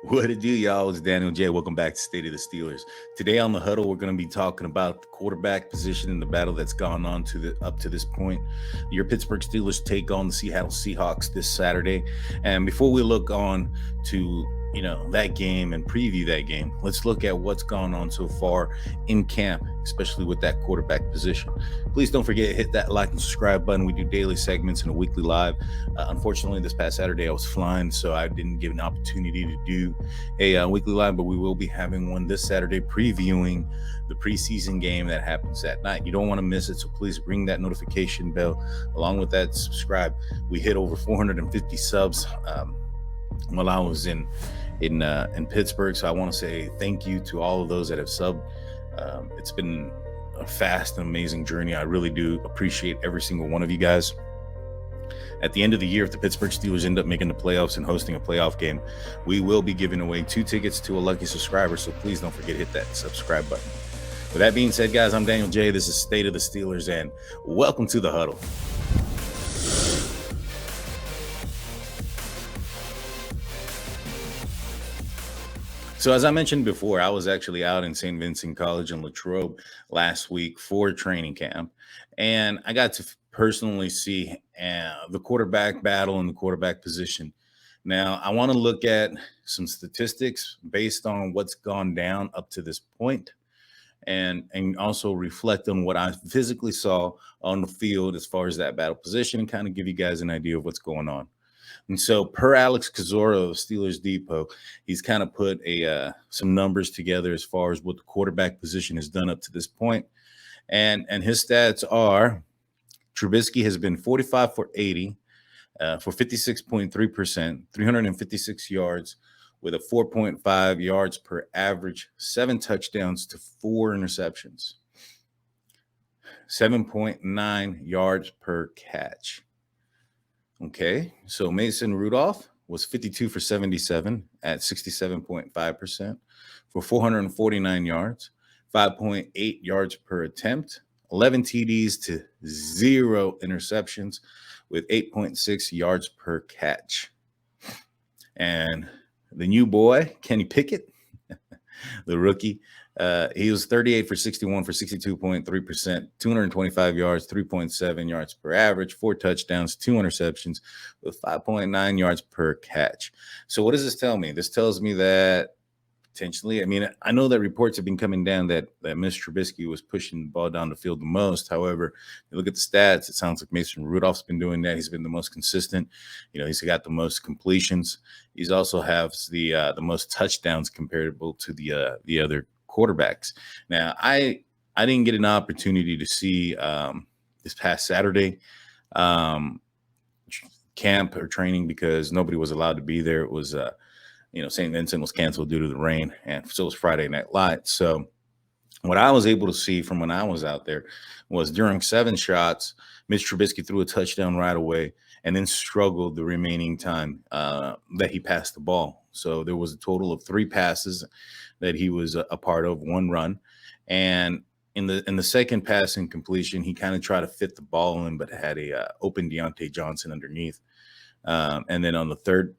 What it do, y'all? It's Daniel J. Welcome back to State of the Steelers. Today on the Huddle, we're going to be talking about the quarterback position in the battle that's gone on up to this point. Your Pittsburgh Steelers take on the Seattle Seahawks this Saturday. And before we look on to that game and preview that game, let's look at what's gone on so far in camp, especially with that quarterback position. Please don't forget to hit that like and subscribe button. We do daily segments and a weekly live. Unfortunately, this past Saturday I was flying, so I didn't get an opportunity to do a weekly live, but we will be having one this Saturday previewing the preseason game that happens that night. You don't want to miss it, so please ring that notification bell. Along with that, subscribe. We hit over 450 subs while I was in Pittsburgh, so I want to say thank you to all of those that have subbed. It's been a fast and amazing journey. I really do appreciate every single one of you guys. At the end of the year, if the Pittsburgh Steelers end up making the playoffs and hosting a playoff game, we will be giving away 2 tickets to a lucky subscriber, so please don't forget to hit that subscribe button. With that being said, guys, I'm Daniel J. This is State of the Steelers, and welcome to the Huddle. So as I mentioned before, I was actually out in St Vincent College in Latrobe last week for training camp, and I got to personally see the quarterback battle and the quarterback position. Now, I want to look at some statistics based on what's gone down up to this point, and also reflect on what I physically saw on the field as far as that battle position, and kind of give you guys an idea of what's going on. And so, per Alex Kozora of Steelers Depot, he's kind of put some numbers together as far as what the quarterback position has done up to this point. And his stats are: Trubisky has been 45 for 80 for 56.3%, 356 yards with a 4.5 yards per average, 7 touchdowns to 4 interceptions, 7.9 yards per catch. Okay, so Mason Rudolph was 52 for 77 at 67.5% for 449 yards, 5.8 yards per attempt, 11 TDs to 0 interceptions with 8.6 yards per catch. And the new boy, Kenny Pickett, the rookie, he was 38 for 61 for 62.3%, 225 yards, 3.7 yards per average, 4 touchdowns, 2 interceptions with 5.9 yards per catch. So what does this tell me? This tells me that potentially, I know that reports have been coming down that Mitch Trubisky was pushing the ball down the field the most. However, you look at the stats, it sounds like Mason Rudolph's been doing that. He's been the most consistent. He's got the most completions. He's also has the most touchdowns comparable to the other quarterbacks. Now, I didn't get an opportunity to see this past Saturday camp or training because nobody was allowed to be there. It was St. Vincent was canceled due to the rain, and so was Friday Night Lights. So what I was able to see from when I was out there was during 7 shots, Mitch Trubisky threw a touchdown right away and then struggled the remaining time that he passed the ball. So there was a total of 3 passes that he was a part of, 1 run. And in the second passing completion, he kind of tried to fit the ball in, but had a open Deontay Johnson underneath. And then on the third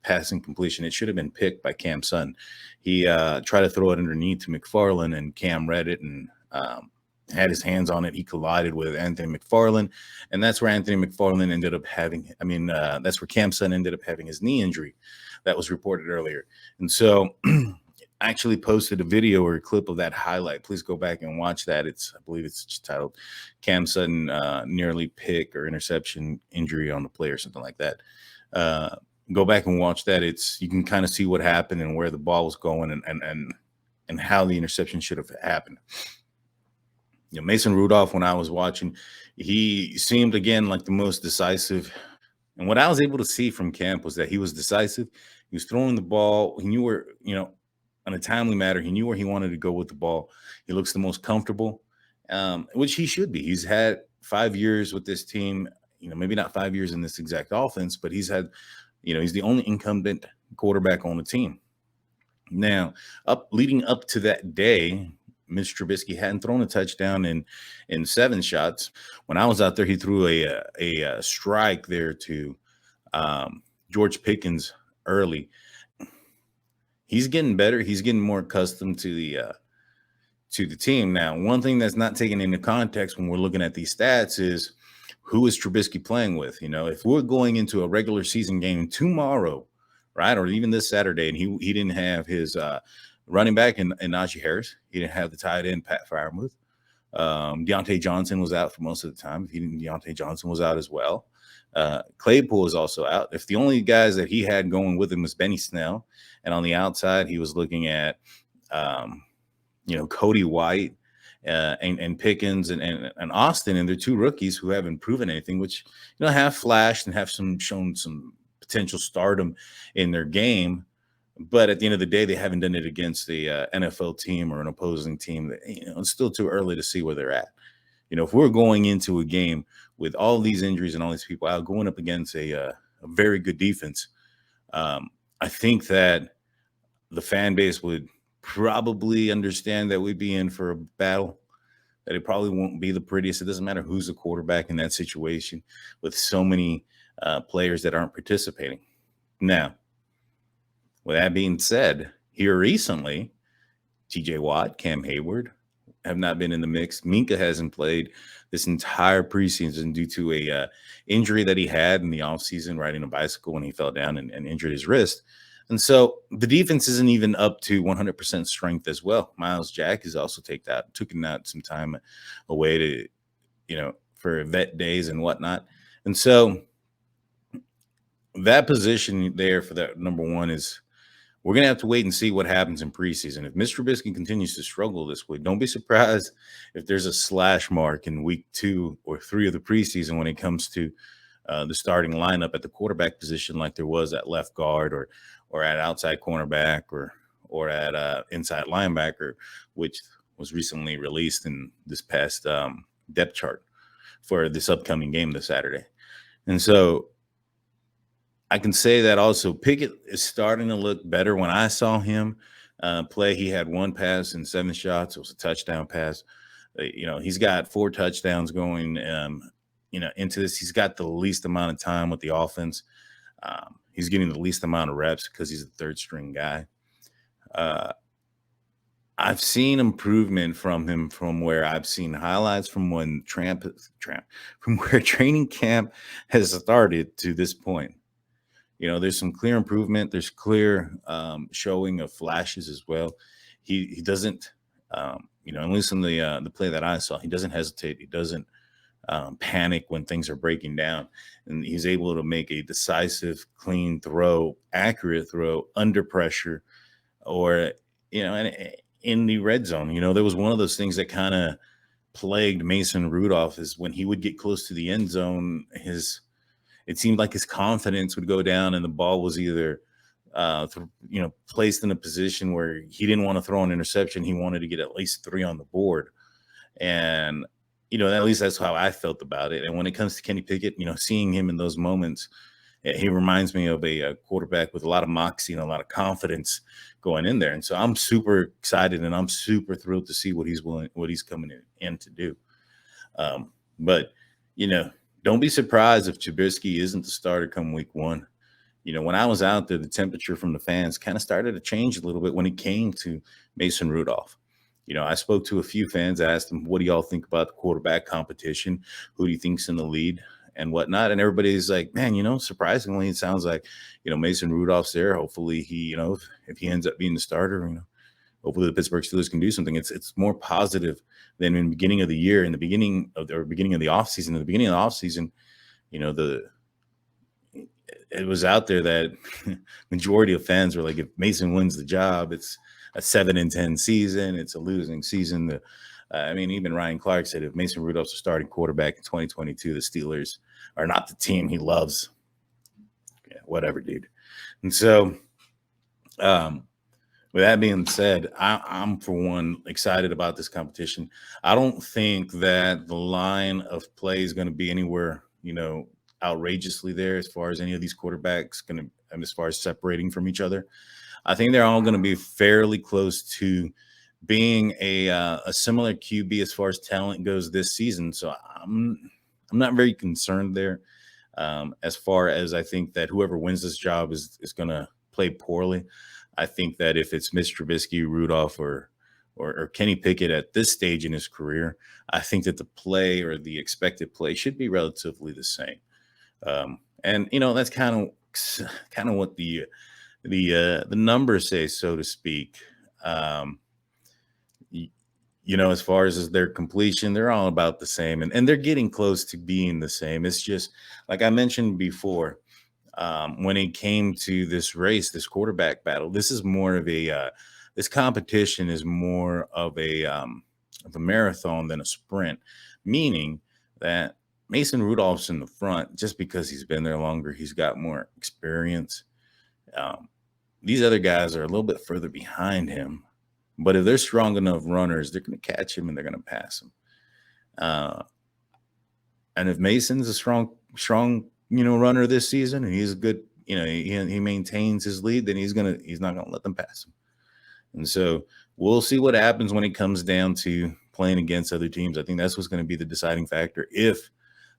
passing completion, it should have been picked by Cam Sutton. He tried to throw it underneath to McFarland, and Cam read it and had his hands on it. He collided with Anthony McFarland, and that's where Anthony McFarland ended up having, that's where Cam Sutton ended up having his knee injury that was reported earlier. And so I actually posted a video or a clip of that highlight. Please go back and watch that. I believe it's titled Cam Sutton nearly pick or interception injury on the play or something like that. Go back and watch that. You can kind of see what happened and where the ball was going and how the interception should have happened. Mason Rudolph, when I was watching, he seemed again like the most decisive. And what I was able to see from camp was that he was decisive. He was throwing the ball. He knew where, on a timely matter, he knew where he wanted to go with the ball. He looks the most comfortable, which he should be. He's had 5 years with this team, maybe not 5 years in this exact offense, but he's had, he's the only incumbent quarterback on the team. Now, leading up to that day, Mitch Trubisky hadn't thrown a touchdown in 7 shots. When I was out there, he threw a strike there to George Pickens early. he's getting better. He's getting more accustomed to the team. Now, one thing that's not taken into context when we're looking at these stats is who is Trubisky playing with? You know, if we're going into a regular season game tomorrow, right, or even this Saturday, and he didn't have his running back in Najee Harris, he didn't have the tight end Pat Freiermuth. Deontay Johnson was out for most of the time. If he didn't, Deontay Johnson was out as well. Claypool is also out. If the only guys that he had going with him was Benny Snell, and on the outside he was looking at Cody White and Pickens and Austin, and they're two rookies who haven't proven anything, which have flashed and have shown some potential stardom in their game. But at the end of the day, they haven't done it against the NFL team or an opposing team. That it's still too early to see where they're at. If we're going into a game with all these injuries and all these people out, going up against a very good defense, I think that the fan base would probably understand that we'd be in for a battle, that it probably won't be the prettiest. It doesn't matter who's the quarterback in that situation with so many players that aren't participating. Now, with that being said, here recently, TJ Watt, Cam Hayward have not been in the mix. Minka hasn't played this entire preseason due to a injury that he had in the offseason riding a bicycle when he fell down and injured his wrist. And so the defense isn't even up to 100% strength as well. Miles Jack has also taken out some time away to, for vet days and whatnot. And so that position there for that number one is, we're going to have to wait and see what happens in preseason. If Mitch Trubisky continues to struggle this way, don't be surprised if there's a slash mark in week 2 or 3 of the preseason when it comes to the starting lineup at the quarterback position, like there was at left guard or at outside cornerback or at inside linebacker, which was recently released in this past depth chart for this upcoming game this Saturday. And so I can say that also Pickett is starting to look better. When I saw him play, he had 1 pass and 7 shots. It was a touchdown pass. He's got 4 touchdowns going, into this. He's got the least amount of time with the offense. He's getting the least amount of reps because he's a third string guy. I've seen improvement from him from where I've seen highlights from when from where training camp has started to this point. There's some clear improvement. There's clear showing of flashes as well. He doesn't, at least in the play that I saw, he doesn't hesitate. He doesn't panic when things are breaking down. And he's able to make a decisive, clean throw, accurate throw under pressure, or, and in the red zone. There was one of those things that kind of plagued Mason Rudolph is when he would get close to the end zone, it seemed like his confidence would go down and the ball was either, placed in a position where he didn't want to throw an interception. He wanted to get at least 3 on the board. And, at least that's how I felt about it. And when it comes to Kenny Pickett, seeing him in those moments, he reminds me of a quarterback with a lot of moxie and a lot of confidence going in there. And so I'm super excited and I'm super thrilled to see what he's coming in to do. But, don't be surprised if Trubisky isn't the starter come week 1. When I was out there, the temperature from the fans kind of started to change a little bit when it came to Mason Rudolph. I spoke to a few fans, asked them, what do y'all think about the quarterback competition? Who do you think's in the lead and whatnot? And everybody's like, man, surprisingly, it sounds like, Mason Rudolph's there. Hopefully he, if he ends up being the starter, hopefully the Pittsburgh Steelers can do something. It's more positive than in the beginning of the year, in the beginning of the offseason. At the beginning of the offseason, it was out there that majority of fans were like, if Mason wins the job, it's a 7-10 season. It's a losing season. Even Ryan Clark said if Mason Rudolph's a starting quarterback in 2022, the Steelers are not the team he loves. Yeah, whatever, dude. And so, with that being said, I'm for one excited about this competition. I don't think that the line of play is going to be anywhere, outrageously there as far as any of these quarterbacks as far as separating from each other. I think they're all going to be fairly close to being a similar QB as far as talent goes this season. So I'm not very concerned there. As far as I think that whoever wins this job is going to play poorly. I think that if it's Mitch Trubisky, Rudolph, or Kenny Pickett at this stage in his career, I think that the play or the expected play should be relatively the same. And that's kind of what the numbers say, so to speak. Um, y- as far as their completion, they're all about the same, and they're getting close to being the same. It's just like I mentioned before, when it came to this race, this quarterback battle. This is more of a this competition is more of a marathon than a sprint, meaning that Mason Rudolph's in the front just because he's been there longer. He's got more experience. Um, these other guys are a little bit further behind him, but if they're strong enough runners, they're going to catch him and they're going to pass him. Uh, and if Mason's a strong, runner this season, and he's a good, he maintains his lead, then he's not gonna let them pass him. And so we'll see what happens when it comes down to playing against other teams. I think that's what's going to be the deciding factor. If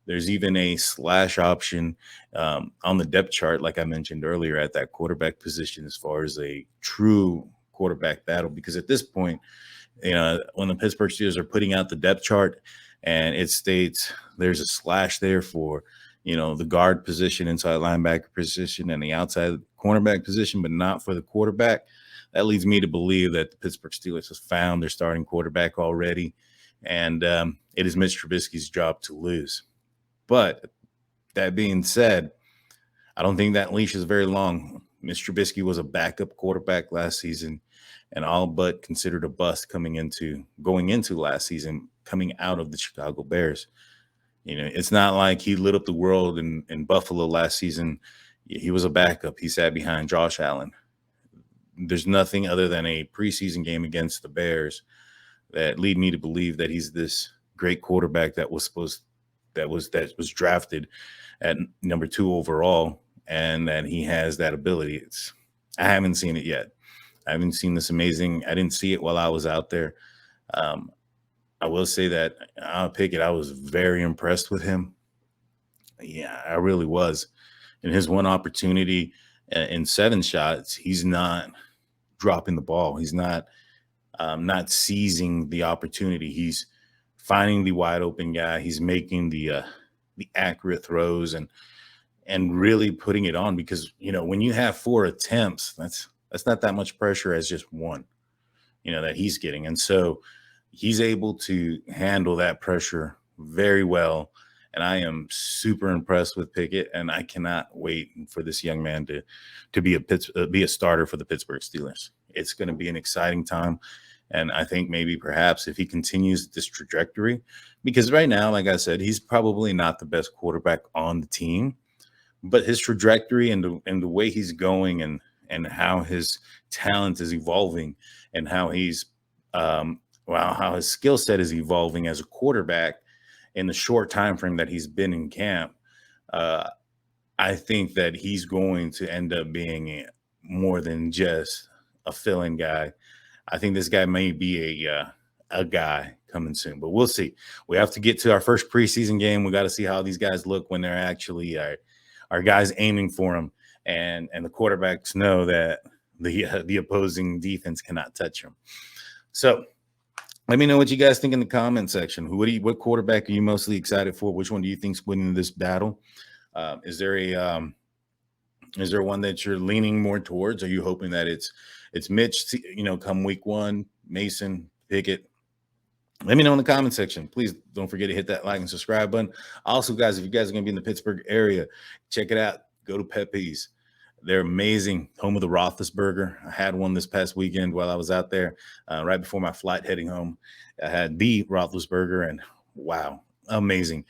there's even a slash option on the depth chart, like I mentioned earlier, at that quarterback position, as far as a true quarterback battle, because at this point, when the Pittsburgh Steelers are putting out the depth chart and it states there's a slash there for, the guard position, inside linebacker position, and the outside cornerback position, but not for the quarterback. That leads me to believe that the Pittsburgh Steelers has found their starting quarterback already, and it is Mitch Trubisky's job to lose. But that being said, I don't think that leash is very long. Mitch Trubisky was a backup quarterback last season, and all but considered a bust going into last season, coming out of the Chicago Bears. It's not like he lit up the world in Buffalo last season. He was a backup. He sat behind Josh Allen. There's nothing other than a preseason game against the Bears that lead me to believe that he's this great quarterback that was drafted at number 2 overall, and that he has that ability. I haven't seen it yet. I haven't seen this amazing. I didn't see it while I was out there. I will say that I'll pick it. I was very impressed with him. Yeah, I really was. In his one opportunity in 7 shots, he's not dropping the ball. He's not seizing the opportunity. He's finding the wide open guy. He's making the accurate throws and really putting it on, because when you have 4 attempts, that's not that much pressure as just one, that he's getting. And so he's able to handle that pressure very well. And I am super impressed with Pickett, and I cannot wait for this young man to be a starter for the Pittsburgh Steelers. It's going to be an exciting time. And I think maybe perhaps if he continues this trajectory, because right now, like I said, he's probably not the best quarterback on the team, but his trajectory and the way he's going and how his talent is evolving, and how how his skill set is evolving as a quarterback in the short time frame that he's been in camp, I think that he's going to end up being more than just a fill-in guy. I think this guy may be a guy coming soon, but we'll see. We have to get to our first preseason game. We got to see how these guys look when they're actually our guys aiming for them, and the quarterbacks know that the opposing defense cannot touch them. So let me know what you guys think in the comment section. What quarterback are you mostly excited for? Which one do you think's winning this battle? Is there one that you're leaning more towards? Are you hoping that it's Mitch, come week 1, Mason, Pickett? Let me know in the comment section. Please don't forget to hit that like and subscribe button. Also, guys, if you guys are going to be in the Pittsburgh area, check it out. Go to Pepe's. They're amazing. Home of the Roethlisberger. I had one this past weekend while I was out there, right before my flight heading home. I had the Roethlisberger, and wow, amazing.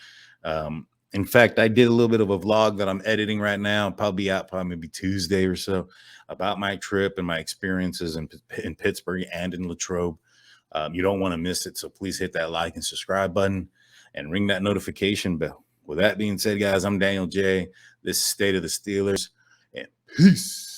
In fact, I did a little bit of a vlog that I'm editing right now. Probably out maybe Tuesday or so, about my trip and my experiences in Pittsburgh and in Latrobe. You don't want to miss it, so please hit that like and subscribe button and ring that notification bell. With that being said, guys, I'm Daniel J. This is State of the Steelers, and peace.